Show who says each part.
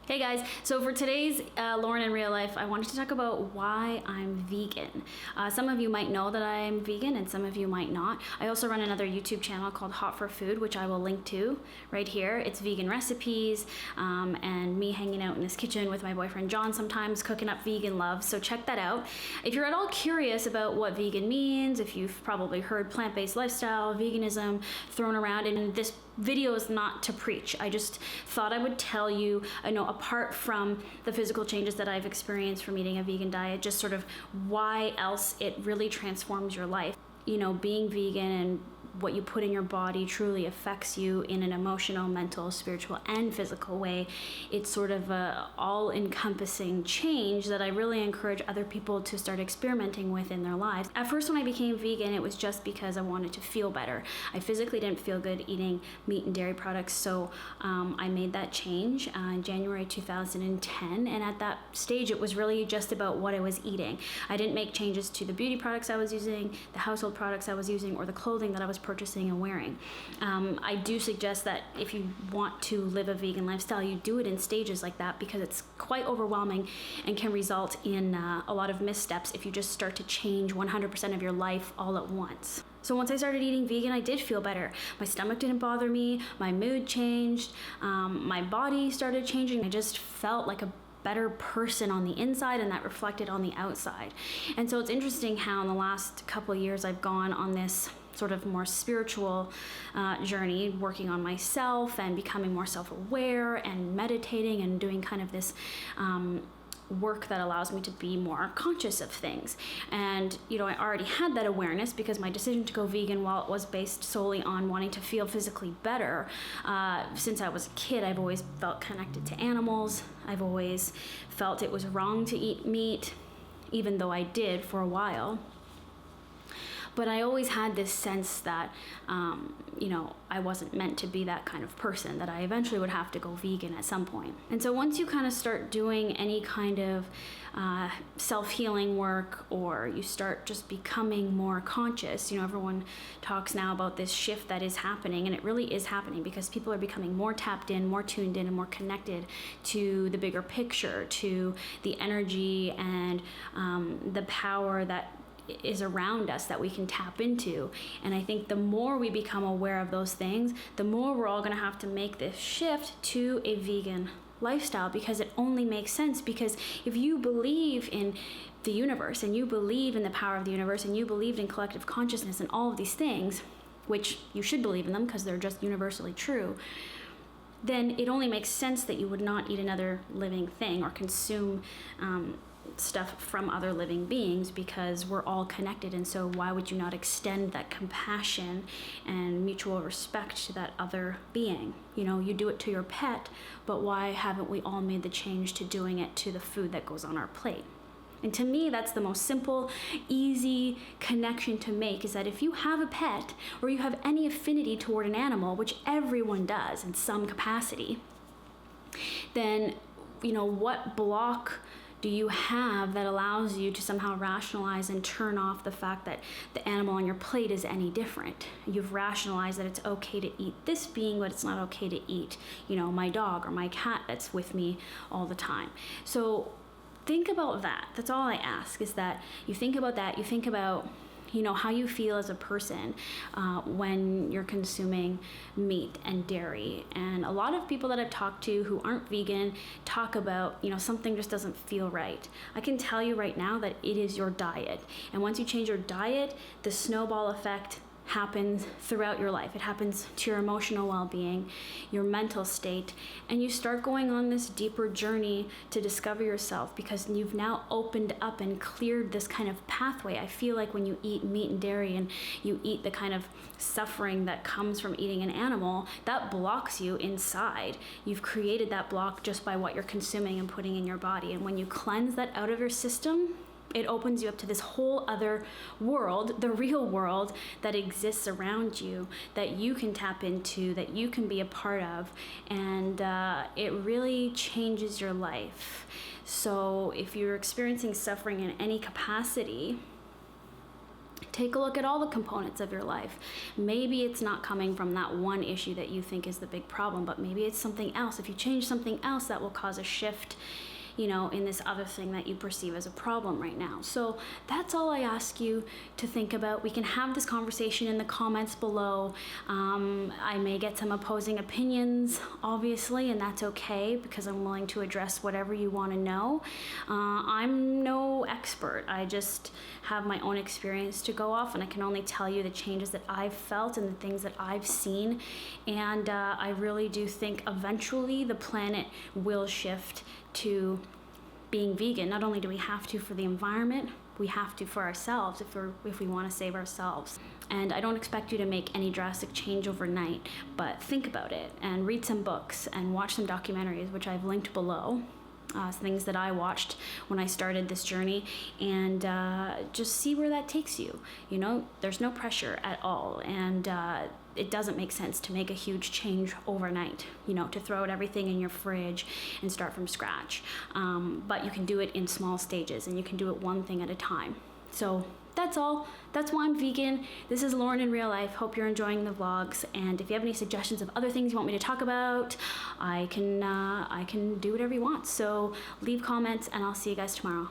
Speaker 1: Hey guys, so for today's Lauren in Real Life, I wanted to talk about why I'm vegan. Some of you might know that I'm vegan and some of you might not. I also run another YouTube channel called Hot for Food, which I will link to right here. It's vegan recipes and me hanging out in this kitchen with my boyfriend John sometimes cooking up vegan love, so check that out. If you're at all curious about what vegan means, if you've probably heard plant-based lifestyle, veganism thrown around, and this video is not to preach. I just thought I would tell you, apart from the physical changes that I've experienced from eating a vegan diet, just sort of why else it really transforms your life. Being vegan and what you put in your body truly affects you in an emotional, mental, spiritual, and physical way. It's sort of a all-encompassing change that I really encourage other people to start experimenting with in their lives. At first, when I became vegan, it was just because I wanted to feel better. I physically didn't feel good eating meat and dairy products, so I made that change in January 2010, and at that stage, it was really just about what I was eating. I didn't make changes to the beauty products I was using, the household products I was using, or the clothing that I was purchasing and wearing. I do suggest that if you want to live a vegan lifestyle, you do it in stages like that, because it's quite overwhelming and can result in a lot of missteps if you just start to change 100% of your life all at once. So once I started eating vegan, I did feel better. My stomach didn't bother me, my mood changed, my body started changing. I just felt like a better person on the inside, and that reflected on the outside. And so it's interesting how in the last couple of years I've gone on this sort of more spiritual journey, working on myself and becoming more self-aware and meditating and doing kind of this work that allows me to be more conscious of things. And I already had that awareness because my decision to go vegan, while it was based solely on wanting to feel physically better, since I was a kid, I've always felt connected to animals. I've always felt it was wrong to eat meat, even though I did for a while. But I always had this sense that, I wasn't meant to be that kind of person, that I eventually would have to go vegan at some point. And so once you kind of start doing any kind of self-healing work, or you start just becoming more conscious, everyone talks now about this shift that is happening, and it really is happening because people are becoming more tapped in, more tuned in, and more connected to the bigger picture, to the energy and the power that is around us that we can tap into. And I think the more we become aware of those things, the more we're all going to have to make this shift to a vegan lifestyle, because it only makes sense. Because if you believe in the universe, and you believe in the power of the universe, and you believed in collective consciousness and all of these things, which you should believe in them because they're just universally true, then it only makes sense that you would not eat another living thing or consume stuff from other living beings, because we're all connected. And so why would you not extend that compassion and mutual respect to that other being? You do it to your pet, but why haven't we all made the change to doing it to the food that goes on our plate? And to me, that's the most simple, easy connection to make, is that if you have a pet, or you have any affinity toward an animal, which everyone does in some capacity, then what block do you have that allows you to somehow rationalize and turn off the fact that the animal on your plate is any different? You've rationalized that it's okay to eat this being, but it's not okay to eat, my dog or my cat that's with me all the time. So think about that. That's all I ask, is that you think about that. You think about how you feel as a person when you're consuming meat and dairy. And a lot of people that I've talked to who aren't vegan talk about, something just doesn't feel right. I can tell you right now that it is your diet. And once you change your diet, the snowball effect happens throughout your life. It happens to your emotional well-being, your mental state, and you start going on this deeper journey to discover yourself, because you've now opened up and cleared this kind of pathway. I feel like when you eat meat and dairy and you eat the kind of suffering that comes from eating an animal, that blocks you inside. You've created that block just by what you're consuming and putting in your body. And when you cleanse that out of your system, it opens you up to this whole other world, the real world that exists around you, that you can tap into, that you can be a part of, and it really changes your life. So if you're experiencing suffering in any capacity, Take a look at all the components of your life. Maybe it's not coming from that one issue that you think is the big problem, but maybe it's something else. If you change something else, that will cause a shift, in this other thing that you perceive as a problem right now. So that's all I ask you to think about. We can have this conversation in the comments below. I may get some opposing opinions, obviously, and that's okay because I'm willing to address whatever you want to know. I'm no expert. I just have my own experience to go off, and I can only tell you the changes that I've felt and the things that I've seen. And I really do think eventually the planet will shift to being vegan. Not only do we have to for the environment, we have to for ourselves if we want to save ourselves. And I don't expect you to make any drastic change overnight, but think about it and read some books and watch some documentaries, which I've linked below. Things that I watched when I started this journey, and just see where that takes you. There's no pressure at all, and it doesn't make sense to make a huge change overnight, to throw out everything in your fridge and start from scratch. But you can do it in small stages, and you can do it one thing at a time. So that's all. That's why I'm vegan. This is Lauren in real life. Hope you're enjoying the vlogs. And if you have any suggestions of other things you want me to talk about, I can do whatever you want. So leave comments, and I'll see you guys tomorrow.